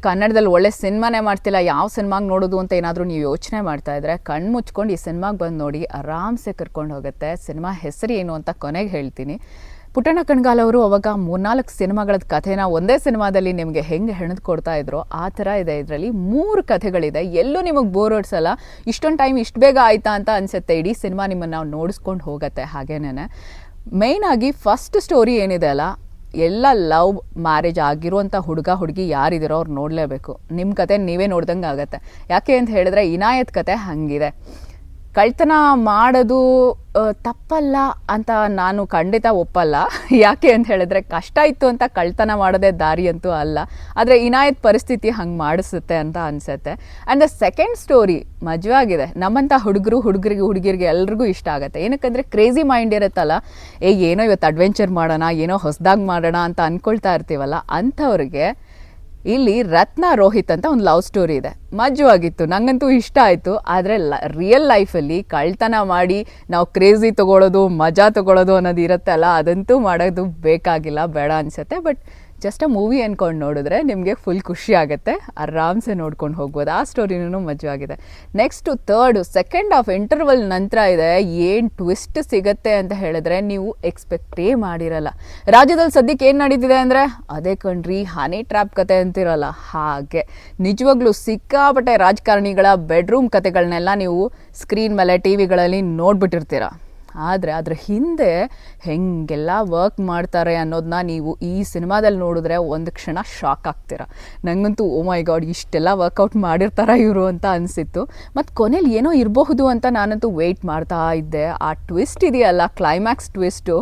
ಕನ್ನಡದಲ್ಲಿ ಒಳ್ಳೆ ಸಿನಿಮಾನೇ ಮಾಡ್ತಿಲ್ಲ, ಯಾವ ಸಿನಿಮಾಗೆ ನೋಡೋದು ಅಂತ ಏನಾದರೂ ನೀವು ಯೋಚನೆ ಮಾಡ್ತಾ ಇದ್ರೆ ಕಣ್ಣು ಮುಚ್ಕೊಂಡು ಈ ಸಿನಿಮಾಗೆ ಬಂದು ನೋಡಿ, ಆರಾಮ್ಸೆ ಕರ್ಕೊಂಡು ಹೋಗುತ್ತೆ. ಸಿನಿಮಾ ಹೆಸರು ಏನು ಅಂತ ಕೊನೆಗೆ ಹೇಳ್ತೀನಿ. ಪುಟ್ಟಣ್ಣ ಕಣಗಾಲ್ ಅವರು ಅವಾಗ 3-4 ಸಿನಿಮಾಗಳದ ಕಥೆನ ಒಂದೇ ಸಿನಿಮಾದಲ್ಲಿ ನಿಮಗೆ ಹೆಂಗೆ ಹೆಣೆದು ಕೊಡ್ತಾ ಇದ್ರು ಆ ಥರ ಇದೆ. ಇದರಲ್ಲಿ 3 ಕಥೆಗಳಿದೆ. ಎಲ್ಲೂ ನಿಮಗೆ ಬೋರ್ ಹೊಡ್ಸಲ್ಲ. ಇಷ್ಟೊಂದು ಟೈಮ್ ಇಷ್ಟು ಬೇಗ ಆಯ್ತಾ ಅಂತ ಅನಿಸುತ್ತೆ. ಇಡೀ ಸಿನಿಮಾ ನಿಮ್ಮನ್ನು ನಾವು ನೋಡಿಸ್ಕೊಂಡು ಹೋಗುತ್ತೆ. ಹಾಗೇನೇ ಮೇಯ್ನಾಗಿ ಫಸ್ಟ್ ಸ್ಟೋರಿ ಏನಿದೆ ಅಲ್ಲ, ಎಲ್ಲ ಲವ್ ಮ್ಯಾರೇಜ್ ಆಗಿರುವಂಥ ಹುಡುಗ ಹುಡುಗಿ ಯಾರಿದ್ದೀರೋ ಅವ್ರು ನೋಡಲೇಬೇಕು. ನಿಮ್ಮ ಕತೆ ನೀವೇ ನೋಡ್ದಂಗೆ ಆಗುತ್ತೆ. ಯಾಕೆ ಅಂತ ಹೇಳಿದ್ರೆ ಇನಾಯತ್ ಕತೆ ಹಾಗಿದೆ. ಕಳ್ತನ ಮಾಡೋದು ತಪ್ಪಲ್ಲ ಅಂತ ನಾನು ಖಂಡಿತ ಒಪ್ಪಲ್ಲ. ಯಾಕೆ ಅಂತ ಹೇಳಿದ್ರೆ ಕಷ್ಟ ಇತ್ತು ಅಂತ ಕಳ್ತನ ಮಾಡೋದೇ ದಾರಿ ಅಂತೂ ಅಲ್ಲ. ಆದರೆ ಇನಾಯತ್ ಪರಿಸ್ಥಿತಿ ಹಂಗೆ ಮಾಡಿಸುತ್ತೆ ಅಂತ ಅನಿಸುತ್ತೆ. ಆ್ಯಂಡ್ ದ ಸೆಕೆಂಡ್ ಸ್ಟೋರಿ ಮಜವಾಗಿದೆ ಆಗಿದೆ. ನಮ್ಮಂಥ ಹುಡುಗಿರಿಗೆ ಎಲ್ರಿಗೂ ಇಷ್ಟ ಆಗುತ್ತೆ. ಏನಕ್ಕಂದರೆ ಕ್ರೇಜಿ ಮೈಂಡ್ ಇರುತ್ತಲ್ಲ, ಏನೋ ಇವತ್ತು ಅಡ್ವೆಂಚರ್ ಮಾಡೋಣ, ಏನೋ ಹೊಸದಾಗಿ ಮಾಡೋಣ ಅಂತ ಅಂದ್ಕೊಳ್ತಾ ಇರ್ತೀವಲ್ಲ, ಅಂಥವ್ರಿಗೆ ಇಲ್ಲಿ ರತ್ನ ರೋಹಿತ್ ಅಂತ ಒಂದು ಲವ್ ಸ್ಟೋರಿ ಇದೆ. ಮಜವಾಗಿತ್ತು, ನನಗಂತೂ ಇಷ್ಟ ಆಯಿತು. ಆದರೆ ರಿಯಲ್ ಲೈಫಲ್ಲಿ ಕಳ್ತನ ಮಾಡಿ ನಾವು ಕ್ರೇಜಿ ತೊಗೊಳೋದು, ಮಜಾ ತೊಗೊಳೋದು ಅನ್ನೋದು ಇರುತ್ತಲ್ಲ, ಅದಂತೂ ಮಾಡೋದು ಬೇಕಾಗಿಲ್ಲ, ಬೇಡ ಅನಿಸುತ್ತೆ. ಬಟ್ ಜಸ್ಟ್ ಮೂವಿ ಅಂದ್ಕೊಂಡು ನೋಡಿದ್ರೆ ನಿಮಗೆ ಫುಲ್ ಖುಷಿ ಆಗುತ್ತೆ. ಆರಾಮ್ಸೆ ನೋಡ್ಕೊಂಡು ಹೋಗ್ಬೋದು. ಆ ಸ್ಟೋರಿನೂ ಮಜವಾಗಿದೆ. ನೆಕ್ಸ್ಟು ಸೆಕೆಂಡ್ ಹಾಫ್ ಇಂಟರ್ವಲ್ ನಂತರ ಇದೆ. ಏನು ಟ್ವಿಸ್ಟ್ ಸಿಗುತ್ತೆ ಅಂತ ಹೇಳಿದ್ರೆ ನೀವು ಎಕ್ಸ್ಪೆಕ್ಟೇ ಮಾಡಿರಲ್ಲ. ರಾಜ್ಯದಲ್ಲಿ ಸದ್ಯಕ್ಕೆ ಏನು ನಡೀತಿದೆ ಅಂದರೆ ಅದೇ ಕಣ್ರಿ ಹನಿ ಟ್ರ್ಯಾಪ್ ಕತೆ ಅಂತಿರಲ್ಲ ಹಾಗೆ. ನಿಜವಾಗ್ಲೂ ಸಿಕ್ಕಾಪಟ್ಟೆ ರಾಜಕಾರಣಿಗಳ ಬೆಡ್ರೂಮ್ ಕತೆಗಳನ್ನೆಲ್ಲ ನೀವು ಸ್ಕ್ರೀನ್ ಮೇಲೆ ಟಿವಿಗಳಲ್ಲಿ ನೋಡ್ಬಿಟ್ಟಿರ್ತೀರ. ಆದರೆ ಅದ್ರ ಹಿಂದೆ ಹೆಂಗೆಲ್ಲ ವರ್ಕ್ ಮಾಡ್ತಾರೆ ಅನ್ನೋದನ್ನ ನೀವು ಈ ಸಿನಿಮಾದಲ್ಲಿ ನೋಡಿದ್ರೆ ಒಂದು ಕ್ಷಣ ಶಾಕ್ ಆಗ್ತೀರ. ನನಗಂತೂ ಓ ಮೈ ಗಾಡ್, ಇಷ್ಟೆಲ್ಲ ವರ್ಕೌಟ್ ಮಾಡಿರ್ತಾರ ಇವರು ಅಂತ ಅನಿಸಿತ್ತು. ಮತ್ತು ಕೊನೆಯಲ್ಲಿ ಏನೋ ಇರಬಹುದು ಅಂತ ನಾನಂತೂ ವೆಯ್ಟ್ ಮಾಡ್ತಾ ಇದ್ದೆ. ಆ ಟ್ವಿಸ್ಟ್ ಇದೆಯಲ್ಲ, ಕ್ಲೈಮ್ಯಾಕ್ಸ್ ಟ್ವಿಸ್ಟು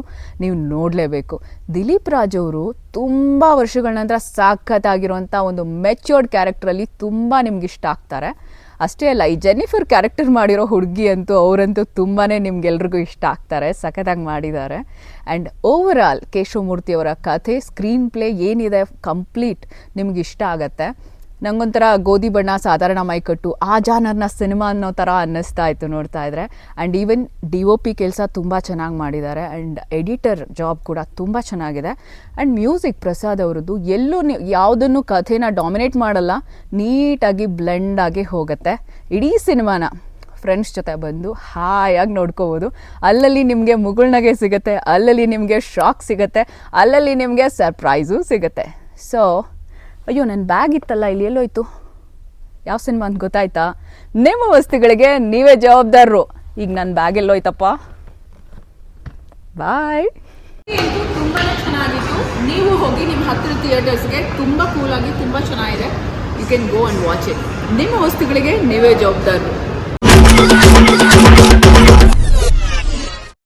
ನೀವು ನೋಡಲೇಬೇಕು. ದಿಲೀಪ್ ರಾಜ್ ಅವರು ತುಂಬ ವರ್ಷಗಳ ನಂತರ ಸಖತ್ತಾಗಿರುವಂಥ ಒಂದು ಮೆಚ್ಯೂರ್ಡ್ ಕ್ಯಾರೆಕ್ಟ್ರಲ್ಲಿ ತುಂಬ ನಿಮ್ಗೆ ಇಷ್ಟ ಆಗ್ತಾರೆ. ಅಷ್ಟೇ ಅಲ್ಲ, ಈ ಜೆನ್ನಿಫರ್ ಕ್ಯಾರೆಕ್ಟರ್ ಮಾಡಿರೋ ಹುಡುಗಿ ಅಂತೂ ಅವರಂತೂ ತುಂಬಾ ನಿಮ್ಗೆಲ್ರಿಗೂ ಇಷ್ಟ ಆಗ್ತಾರೆ. ಸಖತ್ತಾಗಿ ಮಾಡಿದ್ದಾರೆ. ಆ್ಯಂಡ್ ಓವರ್ ಆಲ್ ಕೇಶವಮೂರ್ತಿಯವರ ಕಥೆ, ಸ್ಕ್ರೀನ್ ಪ್ಲೇ ಏನಿದೆ ಕಂಪ್ಲೀಟ್ ನಿಮ್ಗೆ ಇಷ್ಟ ಆಗತ್ತೆ. ನಂಗೊಂಥರ ಗೋಧಿ ಬಣ್ಣ, ಸಾಧಾರಣ ಮೈಕಟ್ಟು, ಆ ಜಾನರ್ನ ಸಿನಿಮಾ ಅನ್ನೋ ಥರ ಅನ್ನಿಸ್ತಾ ಇತ್ತು ನೋಡ್ತಾ ಇದ್ರೆ. ಆ್ಯಂಡ್ ಈವನ್ DOP ಕೆಲಸ ತುಂಬ ಚೆನ್ನಾಗಿ ಮಾಡಿದ್ದಾರೆ. ಆ್ಯಂಡ್ ಎಡಿಟರ್ ಜಾಬ್ ಕೂಡ ತುಂಬ ಚೆನ್ನಾಗಿದೆ. ಆ್ಯಂಡ್ ಮ್ಯೂಸಿಕ್ ಪ್ರಸಾದ್ ಅವರದ್ದು ಎಲ್ಲೂ ಯಾವುದನ್ನು ಕಥೆನ ಡಾಮಿನೇಟ್ ಮಾಡಲ್ಲ, ನೀಟಾಗಿ ಬ್ಲೆಂಡ್ ಆಗಿ ಹೋಗುತ್ತೆ. ಇಡೀ ಸಿನಿಮಾನ ಫ್ರೆಂಡ್ಸ್ ಜೊತೆ ಬಂದು ಹಾಯಾಗಿ ನೋಡ್ಕೋಬೋದು. ಅಲ್ಲಲ್ಲಿ ನಿಮಗೆ ಮುಗುಳ್ನಗೆ ಸಿಗುತ್ತೆ, ಅಲ್ಲಲ್ಲಿ ನಿಮಗೆ ಶಾಕ್ ಸಿಗುತ್ತೆ, ಅಲ್ಲಲ್ಲಿ ನಿಮಗೆ ಸರ್ಪ್ರೈಸು ಸಿಗುತ್ತೆ. ಸೊ ಅಯ್ಯೋ, ನನ್ನ ಬ್ಯಾಗ್ ಇತ್ತಲ್ಲ, ಇಲ್ಲಿ ಎಲ್ಲೋಯ್ತು? ಯಾವ ಸಿನಿಮಾ ಅಂತ ಗೊತ್ತಾಯ್ತಾ? ನಿಮ್ಮ ವಸ್ತುಗಳಿಗೆ ನೀವೇ ಜವಾಬ್ದಾರರು. ಈಗ ನನ್ನ ಬ್ಯಾಗ್ ಎಲ್ಲೋಯ್ತಪ್ಪ. ಬಾಯ್. ತುಂಬಾ ಚೆನ್ನಾಗಿತ್ತು. ನೀವು ಹೋಗಿ ನಿಮ್ಮ ಹತ್ತಿರ ಥಿಯೇಟರ್ಸ್ಗೆ. ತುಂಬ ಕೂಲಾಗಿ, ತುಂಬ ಚೆನ್ನಾಗಿದೆ. You can go and watch it. ನಿಮ್ಮ ವಸ್ತುಗಳಿಗೆ ನೀವೇ ಜವಾಬ್ದಾರರು.